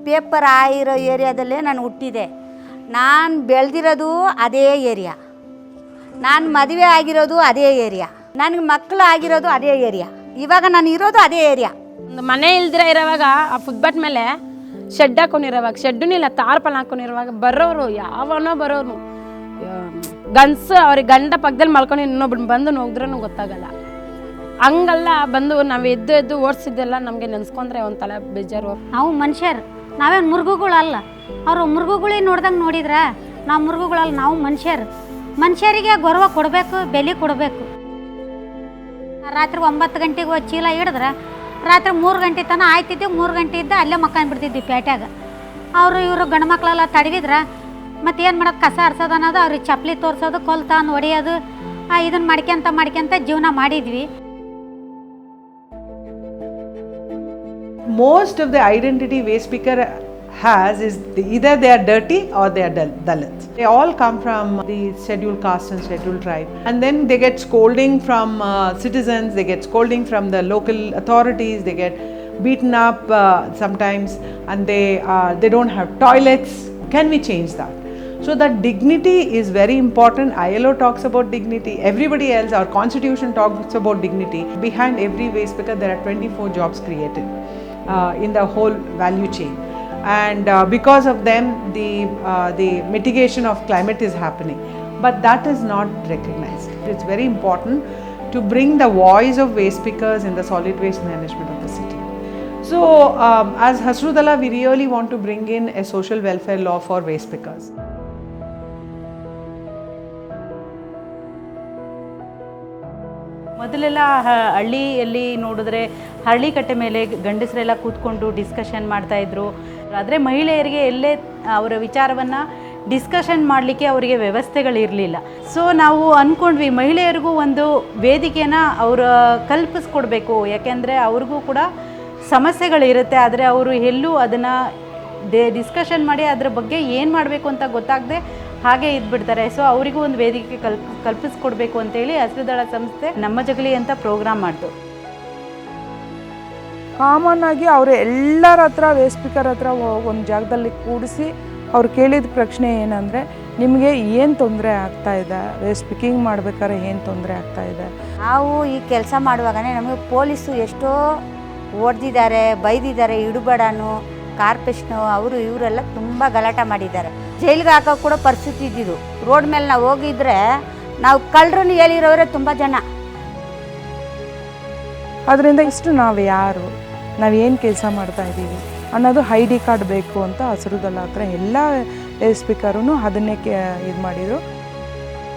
Paper ಆಗಿರೋ ಏರಿಯಾದಲ್ಲೇ ನಾನು ಹುಟ್ಟಿದೆ. ನಾನು ಬೆಳೆದಿರೋದು ಅದೇ ಏರಿಯಾ, ನಾನು ಮದುವೆ ಆಗಿರೋದು ಅದೇ ಏರಿಯಾ, ನನಗೆ ಮಕ್ಕಳು ಆಗಿರೋದು ಅದೇ ಏರಿಯಾ, ಇವಾಗ ನಾನು ಇರೋದು ಅದೇ ಏರಿಯಾ. ಒಂದು ಮನೆ ಇಲ್ದಿರ ಇರೋವಾಗ ಆ ಫುಟ್ಬಾಟ್ ಮೇಲೆ ಶೆಡ್ ಹಾಕೊಂಡಿರೋವಾಗ, ಶೆಡ್ಡೂ ಇಲ್ಲ ತಾರ್ಪಲ್ ಹಾಕೊಂಡಿರುವಾಗ ಬರೋರು ಯಾವನೋ ಬರೋರು ಗಂಡಸು ಅವ್ರಿಗೆ ಗಂಡ ಪಕ್ಕದಲ್ಲಿ ಮಲ್ಕೊಂಡು ಇನ್ನೊಬ್ರು ಬಂದು ನೋಡಿದ್ರೂ ಗೊತ್ತಾಗಲ್ಲ. ಹಂಗಲ್ಲ ಬಂದು ನಾವು ಎದ್ದು ಓಡಿಸಿದ್ದೆಲ್ಲ ನಮಗೆ ನೆನೆಸ್ಕೊಂಡ್ರೆ ಒಂಥರ ಬೇಜಾರು. ನಾವು ಮನುಷ್ಯರು, ನಾವೇನು ಮೃಗಗಳಲ್ಲ. ಅವರು ಮೃಗಗಳಿಗೆ ನೋಡ್ದಂಗೆ ನೋಡಿದ್ರೆ ನಾವು ಮೃಗಗಳಲ್ಲ, ನಾವು ಮನುಷ್ಯರು. ಮನುಷ್ಯರಿಗೆ ಗೌರವ ಕೊಡಬೇಕು, ಬೆಲೆ ಕೊಡಬೇಕು. ರಾತ್ರಿ 9 ಗಂಟೆಗೆ ಹೋಗಿ ಚೀಲ ಹಿಡಿದ್ರೆ ರಾತ್ರಿ 3 ಗಂಟೆ ತನಕ ಆಯ್ತಿದ್ದೆ. 3 ಗಂಟೆ ಇದ್ದ ಅಲ್ಲೇ ಮಕ್ಕೊಂಡ್ಬಿಡ್ತಿದ್ವಿ ಪೇಟ್ಯಾಗ. ಇವರು ಗಂಡು ಮಕ್ಕಳೆಲ್ಲ ತಡವಿದ್ರೆ ಮತ್ತು ಏನು ಮಾಡೋದು, ಕಸ ಹರ್ಸೋದು ಅನ್ನೋದು, ಅವ್ರಿಗೆ ಚಪ್ಪಲಿ ತೋರಿಸೋದು, ಕೊಲ್ ತಾನು ಹೊಡೆಯೋದು, ಇದನ್ನು ಮಾಡ್ಕೊಂತ ಜೀವನ ಮಾಡಿದ್ವಿ. Most of the identity waste picker has is either they are dirty or they are Dalits. They all come from the scheduled caste and scheduled tribe, and then they get scolding from citizens, they get scolding from the local authorities, they get beaten up sometimes, and they don't have toilets. Can we change that? So that dignity is very important. ILO talks about dignity. Everybody else, our constitution talks about dignity. Behind every waste picker there are 24 jobs created in the whole value chain, and because of them the mitigation of climate is happening, but that is not recognized. It's very important to bring the voice of waste pickers in the solid waste management of the city. So as Hasru Dala, we really want to bring in a social welfare law for waste pickers. ಮೊದಲೆಲ್ಲ ಹಳ್ಳಿಯಲ್ಲಿ ನೋಡಿದ್ರೆ ಹಳ್ಳಿ ಕಟ್ಟೆ ಮೇಲೆ ಗಂಡಸರೆಲ್ಲ ಕೂತ್ಕೊಂಡು discussion ಮಾಡ್ತಾಯಿದ್ರು. ಆದರೆ ಮಹಿಳೆಯರಿಗೆ ಎಲ್ಲೇ ಅವರ ವಿಚಾರವನ್ನು ಡಿಸ್ಕಷನ್ ಮಾಡಲಿಕ್ಕೆ ಅವರಿಗೆ ವ್ಯವಸ್ಥೆಗಳಿರಲಿಲ್ಲ. ಸೊ ನಾವು ಅಂದ್ಕೊಂಡ್ವಿ ಮಹಿಳೆಯರಿಗೂ ಒಂದು ವೇದಿಕೆನ ಅವರು ಕಲ್ಪಿಸ್ಕೊಡ್ಬೇಕು. ಯಾಕೆಂದರೆ ಅವ್ರಿಗೂ ಕೂಡ ಸಮಸ್ಯೆಗಳಿರುತ್ತೆ, ಆದರೆ ಅವರು ಎಲ್ಲೂ ಅದನ್ನು ಡಿಸ್ಕಷನ್ ಮಾಡಿ ಅದರ ಬಗ್ಗೆ ಏನು ಮಾಡಬೇಕು ಅಂತ ಗೊತ್ತಾಗದೆ ಹಾಗೆ ಇದ್ಬಿಡ್ತಾರೆ. ಸೊ ಅವರಿಗೂ ಒಂದು ವೇದಿಕೆ ಕಲ್ಪಿಸ್ಕೊಡ್ಬೇಕು ಅಂತೇಳಿ ಹಸಿರುದಳ ಸಂಸ್ಥೆ ನಮ್ಮ ಜಗಲಿ ಅಂತ ಪ್ರೋಗ್ರಾಮ್ ಮಾಡ್ತು. ಕಾಮನ್ ಆಗಿ ಅವರು ಎಲ್ಲರ ಹತ್ರ ವೇಸ್ಟ್ ಸ್ಪೀಕರ್ ಹತ್ರ ಒಂದು ಜಾಗದಲ್ಲಿ ಕೂಡಿಸಿ ಅವ್ರು ಕೇಳಿದ ಪ್ರಶ್ನೆ ಏನಂದರೆ, ನಿಮಗೆ ಏನು ತೊಂದರೆ ಆಗ್ತಾಯಿದೆ, ವೇಸ್ಟ್ ಪಿಕ್ಕಿಂಗ್ ಮಾಡ್ಬೇಕಾದ್ರೆ ಏನು ತೊಂದರೆ ಆಗ್ತಾಯಿದೆ. ನಾವು ಈ ಕೆಲಸ ಮಾಡುವಾಗಲೇ ನಮಗೆ ಪೊಲೀಸು ಎಷ್ಟೋ ಹೊಡೆದಿದ್ದಾರೆ, ಬೈದಿದ್ದಾರೆ, ಇಡುಬೇಡನು ಕಾರ್ಪೊರೇಷನು ಅವರು ಇವರೆಲ್ಲ ತುಂಬ ಗಲಾಟೆ ಮಾಡಿದ್ದಾರೆ. ಜೈಲಿಗೆ ಹಾಕೋಕೆ ಕೂಡ ಪರಿಸ್ಥಿತಿ ಇದ್ದಿದ್ದು. ರೋಡ್ ಮೇಲೆ ನಾವು ಹೋಗಿದ್ರೆ ನಾವು ಕಳ್ಳರನ್ನು ಹೇಳಿರೋರೇ ತುಂಬ ಜನ. ಅದರಿಂದ ಇಷ್ಟು ನಾವು ಯಾರು, ನಾವೇನು ಕೆಲಸ ಮಾಡ್ತಾಯಿದ್ದೀವಿ ಅನ್ನೋದು ID ಕಾರ್ಡ್ ಬೇಕು ಅಂತ ಹಸಿರುದಳ ಹತ್ರ ಎಲ್ಲ ವೇಸ್ಟ್ ಪಿಕ್ಕರೂ ಅದನ್ನೇ ಇದು ಮಾಡಿದರು.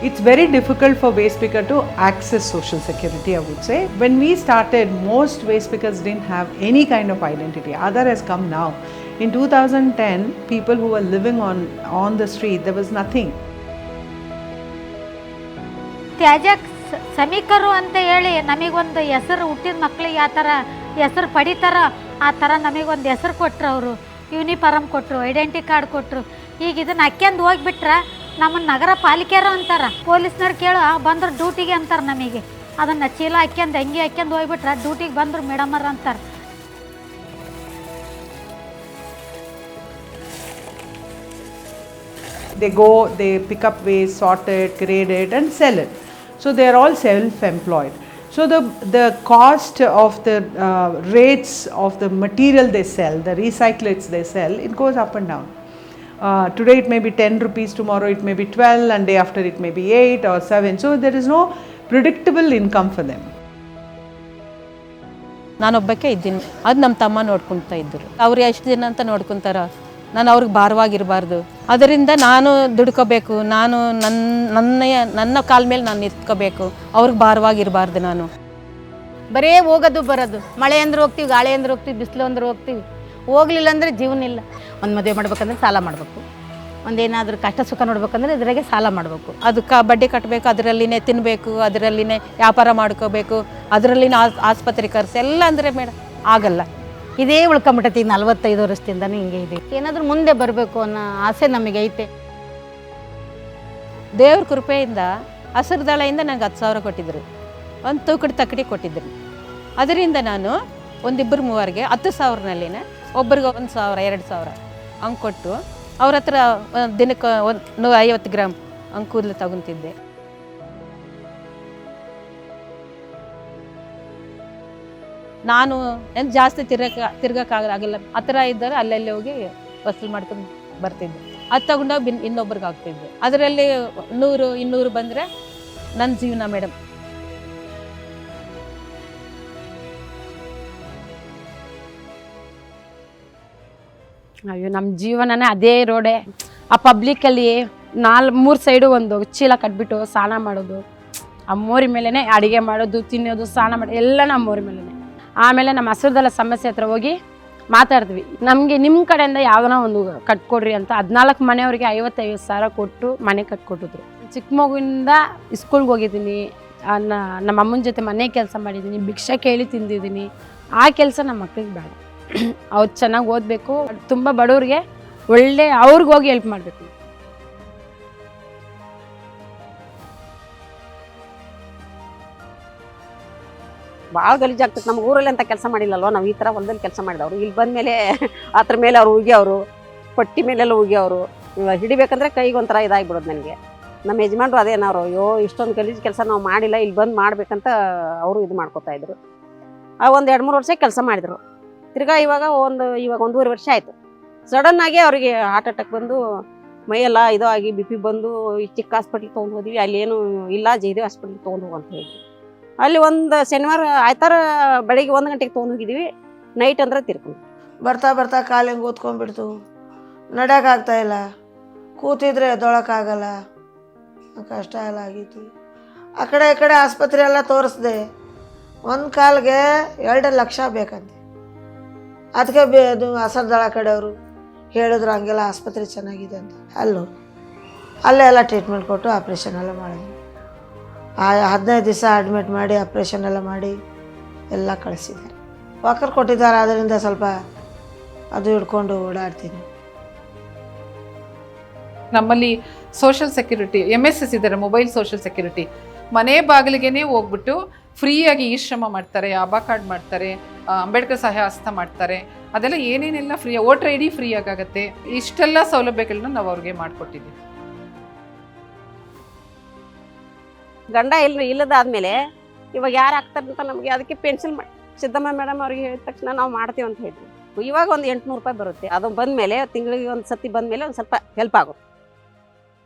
It's very difficult for waste picker to access social security, I would say. When we started, most waste pickers didn't have any kind of identity. Aadhaar has come now. In 2010, people who were living on the street, there was nothing. ತ್ಯಾಜ್ಯ ಸಮೀಕರು ಅಂತ ಹೇಳಿ ನಮಗೊಂದು ಹೆಸರು, ಹುಟ್ಟಿದ ಮಕ್ಳಿಗೆ ಯಾವ ಥರ ಹೆಸರು ಪಡಿತಾರ ಆ ಥರ ನಮಗೊಂದು ಹೆಸರು ಕೊಟ್ಟರು. ಅವರು ಯೂನಿಫಾರಮ್ ಕೊಟ್ಟರು, ಐಡೆಂಟಿ ಕಾರ್ಡ್ ಕೊಟ್ಟರು. ಈಗ ಇದನ್ನು ಹಾಕ್ಯಂದು ಹೋಗಿಬಿಟ್ರೆ ನಮ್ಮನ್ನು ನಗರ ಪಾಲಿಕೆಯರು ಅಂತಾರೆ. ಪೊಲೀಸ್ನವ್ರು ಕೇಳೋ ಬಂದ್ರೆ ಡ್ಯೂಟಿಗೆ ಅಂತಾರೆ. ನಮಗೆ ಅದನ್ನು ಚೀಲ ಹಾಕ್ಯಂದು ಅಂಗಿ ಹಾಕ್ಯಂದು ಹೋಗ್ಬಿಟ್ರೆ ಡ್ಯೂಟಿಗೆ ಬಂದರು ಮೇಡಮರ್ ಅಂತಾರೆ. They go, they pick up waste, sort it, grade it and sell it. So they are all self-employed. So the cost of the rates of the material they sell, the recyclates they sell, it goes up and down. Today it may be 10 rupees, tomorrow it may be 12, and day after it may be 8 or 7. So there is no predictable income for them. ನಾನೊಬ್ಬಕ್ಕೆ ಇದ್ದೀನಿ, ಅದು ನಮ್ಮ ತಮ್ಮ ನೋಡ್ಕೊಳ್ತಾ ಇದ್ದರು. ಅವ್ರು ಎಷ್ಟು ದಿನ ಅಂತ ನೋಡ್ಕೊತಾರ, ನಾನು ಅವ್ರಿಗೆ ಭಾರವಾಗಿರಬಾರ್ದು. ಅದರಿಂದ ನಾನು ದುಡ್ಕೋಬೇಕು, ನಾನು ನನ್ನ ಕಾಲ ಮೇಲೆ ನಾನು ನಿಂತ್ಕೋಬೇಕು, ಅವ್ರಿಗೆ ಭಾರವಾಗಿರಬಾರ್ದು. ನಾನು ಬರೇ ಹೋಗೋದು ಬರೋದು, ಮಳೆ ಅಂದ್ರೆ ಹೋಗ್ತೀವಿ, ಗಾಳಿ ಅಂದ್ರೆ ಹೋಗ್ತೀವಿ, ಬಿಸಿಲು ಅಂದ್ರೆ ಹೋಗ್ತೀವಿ. ಹೋಗ್ಲಿಲ್ಲ ಅಂದರೆ ಜೀವನ ಇಲ್ಲ. ಒಂದು ಮದುವೆ ಮಾಡ್ಬೇಕಂದ್ರೆ ಸಾಲ ಮಾಡಬೇಕು, ಒಂದೇನಾದರೂ ಕಷ್ಟ ಸುಖ ನೋಡ್ಬೇಕಂದ್ರೆ ಇದ್ರಾಗೆ ಸಾಲ ಮಾಡಬೇಕು. ಅದಕ್ಕೆ ಬಡ್ಡಿ ಕಟ್ಟಬೇಕು, ಅದರಲ್ಲಿನೇ ತಿನ್ನಬೇಕು, ಅದರಲ್ಲಿನೇ ವ್ಯಾಪಾರ ಮಾಡ್ಕೋಬೇಕು, ಅದರಲ್ಲಿನೇ ಆಸ್ಪತ್ರೆ ಖರ್ಚು ಎಲ್ಲ ಅಂದರೆ ಮೇಡಮ್ ಆಗಲ್ಲ. ಇದೇ ಉಳ್ಕೊಂಬಿಟ್ಟೈತಿ. 45 ವರ್ಷದಿಂದನೂ ಹಿಂಗೆ ಇದೆ. ಏನಾದರೂ ಮುಂದೆ ಬರಬೇಕು ಅನ್ನೋ ಆಸೆ ನಮಗೆ ಐತೆ. ದೇವ್ರ ಕೃಪೆಯಿಂದ ಹಸಿರುದಳೆಯಿಂದ ನನಗೆ 10,000 ಕೊಟ್ಟಿದ್ದರು, ಒಂದು ತೂಕದ ತಕ್ಕಡಿ ಕೊಟ್ಟಿದ್ದರು. ಅದರಿಂದ ನಾನು ಒಂದಿಬ್ಬರು ಮೂವರಿಗೆ 10,000ನಲ್ಲಿನೇ ಒಬ್ಬರಿಗೆ 1,000 2,000 ಹಂಗೆ ಕೊಟ್ಟು ಅವ್ರ ಹತ್ರ ದಿನಕ್ಕೆ 150 ಗ್ರಾಮ್ ಹಂಗೆ ಕೂದಲು ತಗೊತಿದ್ದೆ. ನಾನು ಏನು ಜಾಸ್ತಿ ತಿರ್ಗಕ್ಕಾಗಿಲ್ಲ, ಹತ್ತಿರ ಇದ್ದರೆ ಅಲ್ಲಲ್ಲಿ ಹೋಗಿ ವಸೂಲು ಮಾಡ್ಕೊಂಡು ಬರ್ತಿದ್ದೆ. ಅದು ತಗೊಂಡೋಗಿ ಇನ್ನೊಬ್ರಿಗೆ ಆಗ್ತಿದ್ದೆ. ಅದರಲ್ಲಿ 100-200 ಬಂದರೆ ನನ್ನ ಜೀವನ ಮೇಡಮ್. ಅಯ್ಯೋ ನಮ್ಮ ಜೀವನನೇ ಅದೇ ರೋಡೆ. ಆ ಪಬ್ಲಿಕ್ಕಲ್ಲಿ 3 ಸೈಡು ಒಂದು ಚೀಲ ಕಟ್ಬಿಟ್ಟು ಸ್ನಾನ ಮಾಡೋದು, ಆ ಮೋರಿ ಮೇಲೇ ಅಡುಗೆ ಮಾಡೋದು, ತಿನ್ನೋದು, ಸ್ನಾನ ಮಾಡೋದು ಎಲ್ಲ ನಮ್ಮ ಮೋರಿ ಮೇಲೇ. ಆಮೇಲೆ ನಮ್ಮ ಹಸುರದಲ್ಲ ಸಮಸ್ಯೆ ಹತ್ರ ಹೋಗಿ ಮಾತಾಡ್ತೀವಿ, ನಮಗೆ ನಿಮ್ಮ ಕಡೆಯಿಂದ ಯಾವ್ದನ ಒಂದು ಕಟ್ಕೊಡ್ರಿ ಅಂತ 14 ಮನೆಯವ್ರಿಗೆ 50,000 ಕೊಟ್ಟು ಮನೆ ಕಟ್ಕೊಟ್ಟಿದ್ರು. ಚಿಕ್ಕ ಮಗುವಿಂದ ಸ್ಕೂಲ್ಗೆ ಹೋಗಿದ್ದೀನಿ, ನಮ್ಮ ಅಮ್ಮನ ಜೊತೆ ಮನೆ ಕೆಲಸ ಮಾಡಿದ್ದೀನಿ, ಭಿಕ್ಷೆ ಕೇಳಿ ತಿಂದಿದ್ದೀನಿ. ಆ ಕೆಲಸ ನಮ್ಮ ಮಕ್ಳಿಗೆ ಬೇಡ. ಅವ್ರು ಚೆನ್ನಾಗಿ ಓದಬೇಕು, ತುಂಬ ಬಡವ್ರಿಗೆ ಒಳ್ಳೆ ಅವ್ರಿಗೆ ಹೋಗಿ ಹೆಲ್ಪ್ ಮಾಡಬೇಕು. ಭಾಳ ಗಲೀಜಾಗ್ತದೆ. ನಮ್ಮ ಊರಲ್ಲಿ ಅಂತ ಕೆಲಸ ಮಾಡಿಲ್ಲಲ್ವ, ನಾವು ಈ ಥರ ಹೊಲದಲ್ಲಿ ಕೆಲಸ ಮಾಡಿದವರು. ಇಲ್ಲಿ ಬಂದಮೇಲೆ ಅದ್ರ ಮೇಲೆ ಅವ್ರು ಉಗಿಯವರು, ಪಟ್ಟಿ ಮೇಲೆಲ್ಲ ಉಗಿಯವರು. ಹಿಡಿಬೇಕಂದ್ರೆ ಕೈಗೆ ಒಂಥರ ಇದಾಗಿಬಿಡೋದು ನನಗೆ. ನಮ್ಮ ಯಜಮಾನ್ರು ಅದೇನವರು, ಅಯ್ಯೋ ಇಷ್ಟೊಂದು ಗಲೀಜು ಕೆಲಸ ನಾವು ಮಾಡಿಲ್ಲ, ಇಲ್ಲಿ ಬಂದು ಮಾಡಬೇಕಂತ ಅವರು ಇದು ಮಾಡ್ಕೋತಾಯಿದ್ರು. ಒಂದು 2-3 ವರ್ಷ ಕೆಲಸ ಮಾಡಿದರು. ತಿರ್ಗಾ ಇವಾಗ 1.5 ವರ್ಷ ಆಯಿತು. ಸಡನ್ನಾಗಿ ಅವರಿಗೆ ಹಾರ್ಟ್ ಅಟ್ಯಾಕ್ ಬಂದು ಮೈಯೆಲ್ಲ ಇದು ಆಗಿ BP ಬಂದು ಈ ಚಿಕ್ಕ ಹಾಸ್ಪಿಟ್ಲಿಗೆ ತೊಗೊಂಡು ಹೋದ್ವಿ. ಅಲ್ಲಿ ಏನೂ ಇಲ್ಲ, ಜಯದೇವ್ ಹಾಸ್ಪಿಟ್ಲಿಗೆ ತೊಗೊಂಡು ಹೋಗು ಅಂತ ಹೇಳಿ ಅಲ್ಲಿ ಒಂದು ಶನಿವಾರ ಆಯ್ತಾರ ಬೆಳಿಗ್ಗೆ 1 ಗಂಟೆಗೆ ತೊಗೊಂಡು ಹೋಗಿದ್ದೀವಿ. ನೈಟ್ ಅಂದ್ರೆ ತಿರ್ಕೊಂಡು ಬರ್ತಾ ಬರ್ತಾ ಕಾಲು ಹಿಂಗೆ ಓದ್ಕೊಂಡ್ಬಿಡ್ತು, ನಡೆಯೋಕ್ಕಾಗ್ತಾಯಿಲ್ಲ, ಕೂತಿದ್ರೆ ಎದ್ದೊಳಕ್ಕಾಗಲ್ಲ, ಕಷ್ಟ ಎಲ್ಲ ಆಗಿತ್ತು. ಆ ಕಡೆ ಈ ಕಡೆ ಆಸ್ಪತ್ರೆ ಎಲ್ಲ ತೋರಿಸ್ದೆ. ಒಂದು ಕಾಲಿಗೆ 2 ಲಕ್ಷ ಬೇಕಂತೆ. ಅದಕ್ಕೆ ಅದು ಹಸರದಳ ಕಡೆಯವರು ಹೇಳಿದ್ರು ಹಂಗೆಲ್ಲ ಆಸ್ಪತ್ರೆ ಚೆನ್ನಾಗಿದೆ ಅಂತ. ಅಲ್ಲೇ ಎಲ್ಲ ಟ್ರೀಟ್ಮೆಂಟ್ ಕೊಟ್ಟು ಆಪ್ರೇಷನ್ ಎಲ್ಲ ಮಾಡಿದ್ವಿ. 15 ದಿವಸ ಅಡ್ಮಿಟ್ ಮಾಡಿ ಆಪ್ರೇಷನ್ ಎಲ್ಲ ಮಾಡಿ ಎಲ್ಲ ಕಳಿಸಿದ್ದಾರೆ. ವಾಕರ್ ಕೊಟ್ಟಿದ್ದಾರೆ, ಅದರಿಂದ ಸ್ವಲ್ಪ ಅದು ಹಿಡ್ಕೊಂಡು ಓಡಾಡ್ತೀನಿ. ನಮ್ಮಲ್ಲಿ ಸೋಷಿಯಲ್ ಸೆಕ್ಯೂರಿಟಿ MSS ಇದ್ದಾರೆ, ಮೊಬೈಲ್ ಸೋಷಿಯಲ್ ಸೆಕ್ಯೂರಿಟಿ. ಮನೆ ಬಾಗಿಲಿಗೆ ಹೋಗ್ಬಿಟ್ಟು ಫ್ರೀಯಾಗಿ ಈ ಶ್ರಮ ಮಾಡ್ತಾರೆ, ಆಭಾ ಕಾರ್ಡ್ ಮಾಡ್ತಾರೆ, ಅಂಬೇಡ್ಕರ್ ಸಹಾಯಹಸ್ತ ಮಾಡ್ತಾರೆ. ಅದೆಲ್ಲ ಏನೇನೆಲ್ಲ ಫ್ರೀ, ವೋಟರ್ ID ಫ್ರೀ ಆಗುತ್ತೆ. ಇಷ್ಟೆಲ್ಲ ಸೌಲಭ್ಯಗಳನ್ನ ನಾವು ಅವ್ರಿಗೆ ಮಾಡಿಕೊಟ್ಟಿದ್ದೀವಿ. ಗಂಡ ಇಲ್ಲದಾದ್ಮೇಲೆ ಇವಾಗ ಯಾರು ಆಗ್ತಾರಂತ ನಮಗೆ ಅದಕ್ಕೆ ಪೆನ್ಷನ್ ಸಿದ್ದಮ್ಮ ಮೇಡಮ್ ಅವ್ರಿಗೆ ಹೇಳಿದ ತಕ್ಷಣ ನಾವು ಮಾಡ್ತೀವಿ ಅಂತ ಹೇಳಿದ್ವಿ. ಇವಾಗ ಒಂದು 800 ರೂಪಾಯಿ ಬರುತ್ತೆ. ಅದು ಬಂದಮೇಲೆ ತಿಂಗಳಿಗೆ ಒಂದು ಸತಿ ಬಂದಮೇಲೆ ಒಂದು ಸ್ವಲ್ಪ ಹೆಲ್ಪ್ ಆಗುತ್ತೆ.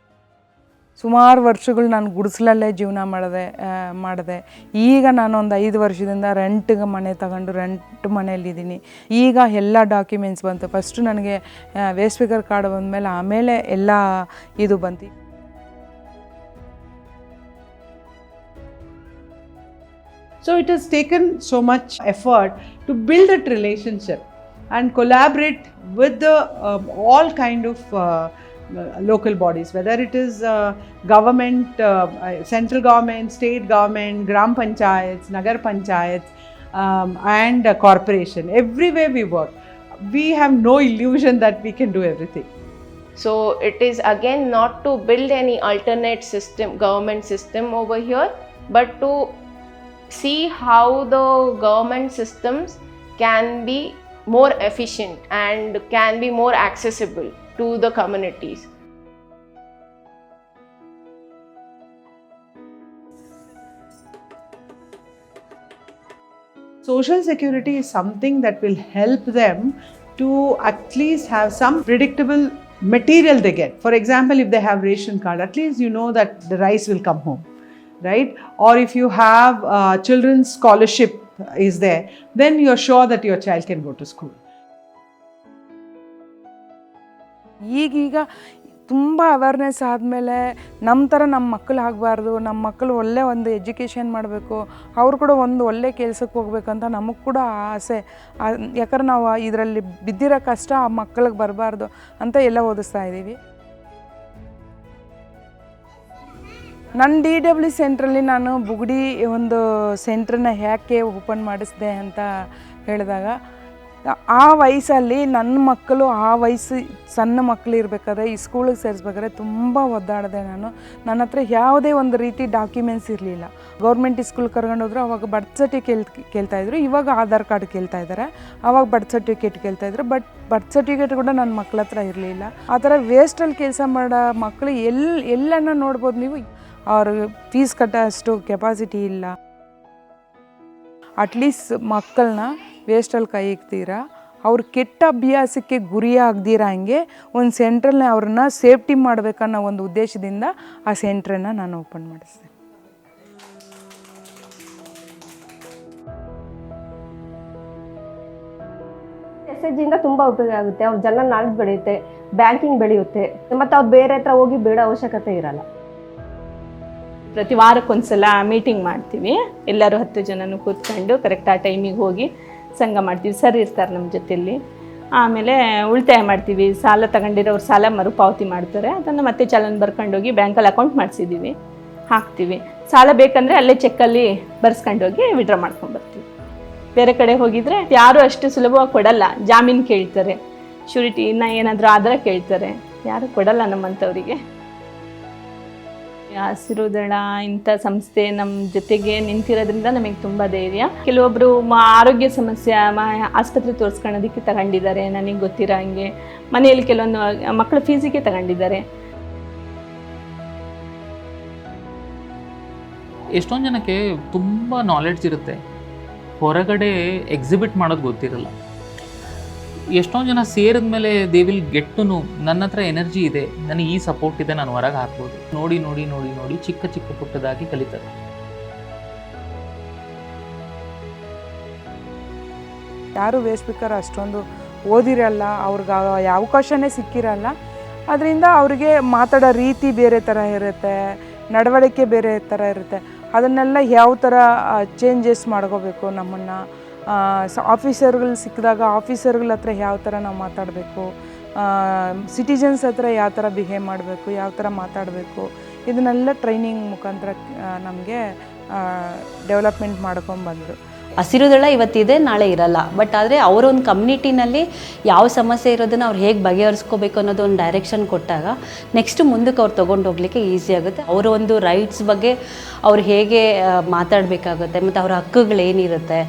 ಸುಮಾರು ವರ್ಷಗಳು ನಾನು ಗುಡಿಸಲಲ್ಲೇ ಜೀವನ ಮಾಡಿದೆ. ಈಗ ನಾನು ಒಂದು 5 ವರ್ಷದಿಂದ ರೆಂಟ್ಗೆ ಮನೆ ತಗೊಂಡು ರೆಂಟ್ ಮನೆಯಲ್ಲಿದ್ದೀನಿ. ಈಗ ಎಲ್ಲ ಡಾಕ್ಯುಮೆಂಟ್ಸ್ ಬಂತು. ಫಸ್ಟು ನನಗೆ ವೇಸ್ಟ್ ಸ್ಪೀಕರ್ ಕಾರ್ಡ್ ಬಂದಮೇಲೆ ಆಮೇಲೆ ಎಲ್ಲ ಇದು ಬಂತು. So it has taken so much effort to build that relationship and collaborate with the all kind of local bodies, whether it is government, central government, state government, gram panchayats, nagar panchayats, and corporation. Everywhere we work, we have no illusion that we can do everything. So it is again not to build any alternate system, government system over here, but to see how the government systems can be more efficient and can be more accessible to the communities. Social security is something that will help them to at least have some predictable material they get. For example, if they have ration card, at least you know that the rice will come home, right? Or if you have children's scholarship is there, then you're sure that your child can go to school. ಈಗೀಗ ತುಂಬ awareness ಆದಮೇಲೆ ನಮ್ಮ ಥರ ನಮ್ಮ ಮಕ್ಕಳು ಆಗಬಾರ್ದು, ನಮ್ಮ ಮಕ್ಕಳು ಒಳ್ಳೆ ಒಂದು ಎಜುಕೇಷನ್ ಮಾಡಬೇಕು, ಅವರು ಕೂಡ ಒಂದು ಒಳ್ಳೆ ಕೆಲಸಕ್ಕೆ ಹೋಗ್ಬೇಕಂತ ನಮಗೆ ಕೂಡ ಆಸೆ. ಯಾಕಂದ್ರೆ ನಾವು ಇದರಲ್ಲಿ ಬಿದ್ದಿರೋ ಕಷ್ಟ ಆ ಮಕ್ಕಳಿಗೆ ಬರಬಾರ್ದು ಅಂತ ಎಲ್ಲ ಓದಿಸ್ತಾ ಇದ್ದೀವಿ. ನನ್ನ DW ಸೆಂಟ್ರಲ್ಲಿ ನಾನು ಬುಗುಡಿ ಒಂದು ಸೆಂಟ್ರನ್ನ ಯಾಕೆ ಓಪನ್ ಮಾಡಿಸಿದೆ ಅಂತ ಹೇಳಿದಾಗ, ಆ ವಯಸ್ಸಲ್ಲಿ ನನ್ನ ಮಕ್ಕಳು ಆ ವಯಸ್ಸು ಸಣ್ಣ ಮಕ್ಕಳು ಇರಬೇಕಾದ್ರೆ ಈ ಸ್ಕೂಲಿಗೆ ಸೇರಿಸ್ಬೇಕಾದ್ರೆ ತುಂಬ ಒದ್ದಾಡಿದೆ ನಾನು. ನನ್ನ ಹತ್ರ ಯಾವುದೇ ಒಂದು ರೀತಿ ಡಾಕ್ಯುಮೆಂಟ್ಸ್ ಇರಲಿಲ್ಲ. ಗೌರ್ಮೆಂಟ್ ಸ್ಕೂಲ್ ಕರ್ಕೊಂಡೋದ್ರು ಅವಾಗ ಬರ್ತ್ ಸರ್ಟಿಫಿಕೇಟ್ ಕೇಳ್ತಾಯಿದ್ರು, ಇವಾಗ ಆಧಾರ್ ಕಾರ್ಡ್ ಕೇಳ್ತಾ ಇದ್ದಾರೆ. ಆವಾಗ ಬರ್ತ್ ಸರ್ಟಿಫಿಕೇಟ್ ಕೇಳ್ತಾಯಿದ್ರು, ಬಟ್ ಬರ್ತ್ ಸರ್ಟಿಫಿಕೇಟ್ ಕೂಡ ನನ್ನ ಮಕ್ಳ ಹತ್ರ ಇರಲಿಲ್ಲ. ಆ ಥರ ವೇಸ್ಟಲ್ಲಿ ಕೆಲಸ ಮಾಡೋ ಮಕ್ಕಳು ಎಲ್ಲನ್ನ ನೋಡ್ಬೋದು ನೀವು. ಅವ್ರಿಗೆ ಫೀಸ್ ಕಟ್ಟೋ ಅಷ್ಟು ಕೆಪಾಸಿಟಿ ಇಲ್ಲ. ಅಟ್ಲೀಸ್ಟ್ ಮಕ್ಕಳನ್ನ ವೇಸ್ಟಲ್ಲಿ ಕೈ ಇಕ್ತೀರಾ, ಅವ್ರ ಕೆಟ್ಟ ಅಭ್ಯಾಸಕ್ಕೆ ಗುರಿಯಾಗ್ದಿರ ಹಂಗೆ ಒಂದು ಸೆಂಟ್ರಲ್ನ ಅವ್ರನ್ನ ಸೇಫ್ಟಿ ಮಾಡಬೇಕನ್ನೋ ಒಂದು ಉದ್ದೇಶದಿಂದ ಆ ಸೆಂಟ್ರನ್ನು ನಾನು ಓಪನ್ ಮಾಡಿಸಿದೆ. SHG ಇಂದ ತುಂಬ ಉಪಯೋಗ ಆಗುತ್ತೆ. ಅವ್ರ ಜನರಲ್ ನಾಲೆಡ್ಜ್ ಬೆಳೆಯುತ್ತೆ, ಬ್ಯಾಂಕಿಂಗ್ ಬೆಳೆಯುತ್ತೆ, ಮತ್ತು ಅವ್ರು ಬೇರೆ ಹತ್ರ ಹೋಗಿ ಬೇಡ ಅವಶ್ಯಕತೆ ಇರಲ್ಲ. ಪ್ರತಿ ವಾರಕ್ಕೊಂದ್ಸಲ ಮೀಟಿಂಗ್ ಮಾಡ್ತೀವಿ, ಎಲ್ಲರೂ 10 ಜನನೂ ಕೂತ್ಕೊಂಡು ಕರೆಕ್ಟ್ ಆ ಟೈಮಿಗೆ ಹೋಗಿ ಸಂಘ ಮಾಡ್ತೀವಿ. ಸರ್ ಇರ್ತಾರೆ ನಮ್ಮ ಜೊತೆಯಲ್ಲಿ. ಆಮೇಲೆ ಉಳಿತಾಯ ಮಾಡ್ತೀವಿ. ಸಾಲ ತಗೊಂಡಿರೋರು ಸಾಲ ಮರುಪಾವತಿ ಮಾಡ್ತಾರೆ, ಅದನ್ನು ಮತ್ತೆ ಚಲನ್ ಬರ್ಕೊಂಡೋಗಿ ಬ್ಯಾಂಕಲ್ಲಿ ಅಕೌಂಟ್ ಮಾಡಿಸಿದ್ದೀವಿ, ಹಾಕ್ತೀವಿ. ಸಾಲ ಬೇಕಂದರೆ ಅಲ್ಲೇ ಚೆಕ್ಕಲ್ಲಿ ಬರ್ಸ್ಕೊಂಡೋಗಿ ವಿಡ್ರಾ ಮಾಡ್ಕೊಂಡ್ಬರ್ತೀವಿ. ಬೇರೆ ಕಡೆ ಹೋಗಿದರೆ ಯಾರೂ ಅಷ್ಟು ಸುಲಭವಾಗಿ ಕೊಡಲ್ಲ, ಜಾಮೀನು ಕೇಳ್ತಾರೆ, ಶ್ಯೂರಿಟಿ ಇನ್ನು ಏನಾದರೂ ಆಧಾರ ಕೇಳ್ತಾರೆ, ಯಾರೂ ಕೊಡಲ್ಲ ನಮ್ಮಂಥವರಿಗೆ. ಹಸಿರುದಳ ಇಂಥ ಸಂಸ್ಥೆ ನಮ್ಮ ಜೊತೆಗೆ ನಿಂತಿರೋದ್ರಿಂದ ನಮಗೆ ತುಂಬ ಧೈರ್ಯ. ಕೆಲವೊಬ್ಬರು ಆರೋಗ್ಯ ಸಮಸ್ಯೆ ಆಸ್ಪತ್ರೆ ತೋರಿಸ್ಕೊಳ್ಳೋದಕ್ಕೆ ತಗೊಂಡಿದ್ದಾರೆ, ನನಗೆ ಗೊತ್ತಿರೋ ಹಂಗೆ. ಮನೆಯಲ್ಲಿ ಕೆಲವೊಂದು ಮಕ್ಕಳ ಫೀಸಿಗೆ ತಗೊಂಡಿದ್ದಾರೆ. ಎಷ್ಟೊಂದು ಜನಕ್ಕೆ ತುಂಬ ನಾಲೆಡ್ಜ್ ಇರುತ್ತೆ, ಹೊರಗಡೆ ಎಕ್ಸಿಬಿಟ್ ಮಾಡೋದು ಗೊತ್ತಿರಲ್ಲ. ಎಷ್ಟೊಂದು ಜನ ಸೇರಿದ ಮೇಲೆ they will get to know, ನನ್ನ ಹತ್ರ ಎನರ್ಜಿ ಇದೆ, ನನಗೆ ಈ ಸಪೋರ್ಟ್ ಇದೆ, ನಾನು ಹೊರಗೆ ಹಾಕ್ಬೋದು. ನೋಡಿ ನೋಡಿ ನೋಡಿ ನೋಡಿ ಚಿಕ್ಕ ಚಿಕ್ಕ ಪುಟ್ಟದಾಗಿ ಕಲಿತಾರೆ. ಯಾರು ವೇಸ್ಟ್ ಸ್ಪೀಕರ್ ಅಷ್ಟೊಂದು ಓದಿರಲ್ಲ, ಅವ್ರಿಗೆ ಅವಕಾಶನೇ ಸಿಕ್ಕಿರಲ್ಲ. ಅದರಿಂದ ಅವ್ರಿಗೆ ಮಾತಾಡೋ ರೀತಿ ಬೇರೆ ಥರ ಇರುತ್ತೆ, ನಡವಳಿಕೆ ಬೇರೆ ಥರ ಇರುತ್ತೆ. ಅದನ್ನೆಲ್ಲ ಯಾವ ಥರ ಚೇಂಜಸ್ ಮಾಡ್ಕೋಬೇಕು, ನಮ್ಮನ್ನು ಆಫೀಸರ್ಗಳು ಸಿಕ್ಕಿದಾಗ ಆಫೀಸರ್ಗಳ ಹತ್ರ ಯಾವ ಥರ ನಾವು ಮಾತಾಡಬೇಕು, ಸಿಟಿಜನ್ಸ್ ಹತ್ರ ಯಾವ ಥರ ಬಿಹೇವ್ ಮಾಡಬೇಕು, ಯಾವ ಥರ ಮಾತಾಡಬೇಕು, ಇದನ್ನೆಲ್ಲ ಟ್ರೈನಿಂಗ್ ಮುಖಾಂತರ ನಮಗೆ ಡೆವಲಪ್ಮೆಂಟ್ ಮಾಡ್ಕೊಂಡ್ಬಂದರು. ಹಸಿರುದಳ ಇವತ್ತಿದೆ, ನಾಳೆ ಇರಲ್ಲ. ಬಟ್ ಆದರೆ ಅವರ ಒಂದು ಕಮ್ಯುನಿಟಿನಲ್ಲಿ ಯಾವ ಸಮಸ್ಯೆ ಇರೋದನ್ನು ಅವ್ರು ಹೇಗೆ ಬಗೆಹರಿಸ್ಕೋಬೇಕು ಅನ್ನೋದು ಒಂದು ಡೈರೆಕ್ಷನ್ ಕೊಟ್ಟಾಗ ನೆಕ್ಸ್ಟ್ ಮುಂದಕ್ಕೆ ಅವ್ರು ತೊಗೊಂಡು ಹೋಗ್ಲಿಕ್ಕೆ ಈಸಿ ಆಗುತ್ತೆ. ಅವರ ಒಂದು ರೈಟ್ಸ್ ಬಗ್ಗೆ ಅವ್ರು ಹೇಗೆ ಮಾತಾಡಬೇಕಾಗುತ್ತೆ, ಮತ್ತು ಅವರ ಹಕ್ಕುಗಳೇನಿರುತ್ತೆ,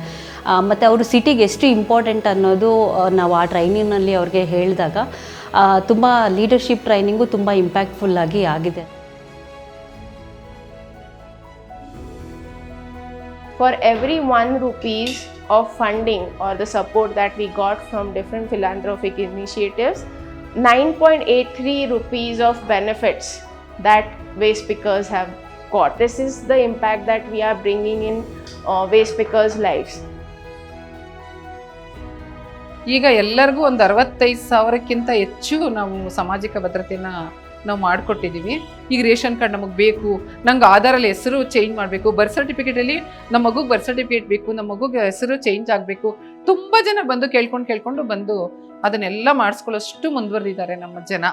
ಮತ್ತು ಅವರು ಸಿಟಿಗೆ ಎಷ್ಟು ಇಂಪಾರ್ಟೆಂಟ್ ಅನ್ನೋದು ನಾವು ಆ ಟ್ರೈನಿಂಗ್ನಲ್ಲಿ ಅವ್ರಿಗೆ ಹೇಳಿದಾಗ ತುಂಬ ಲೀಡರ್ಶಿಪ್ ಟ್ರೈನಿಂಗು ತುಂಬ ಇಂಪ್ಯಾಕ್ಟ್ಫುಲ್ಲಾಗಿ ಆಗಿದೆ. For every 1 rupees of funding or the support that we got from different philanthropic initiatives, 9.83 rupees of benefits that waste pickers have got. This is the impact that we are bringing in waste pickers' lives. ಈಗ ಎಲ್ಲರಿಗೂ ಒಂದು 65,000ಕ್ಕಿಂತ ಹೆಚ್ಚು ನಾವು ಸಾಮಾಜಿಕ ಭದ್ರತೆಯನ್ನು ನಾವು ಮಾಡಿಕೊಟ್ಟಿದ್ದೀವಿ. ಈಗ ration card ನಮಗೆ ಬೇಕು, ನಂಗೆ ಆಧಾರಲ್ಲಿ ಹೆಸರು ಚೇಂಜ್ ಮಾಡಬೇಕು, ಬರ್ತ್ ಸರ್ಟಿಫಿಕೇಟಲ್ಲಿ ನಮ್ಮ ಮಗುಗೆ ಬರ್ತ್ ಸರ್ಟಿಫಿಕೇಟ್ ಬೇಕು, ನಮ್ಮ ಮಗುಗೆ ಹೆಸರು ಚೇಂಜ್ ಆಗಬೇಕು. ತುಂಬ ಜನ ಬಂದು ಕೇಳ್ಕೊಂಡು ಬಂದು ಅದನ್ನೆಲ್ಲ ಮಾಡಿಸ್ಕೊಳ್ಳೋಷ್ಟು ಮುಂದುವರೆದಿದ್ದಾರೆ ನಮ್ಮ ಜನ.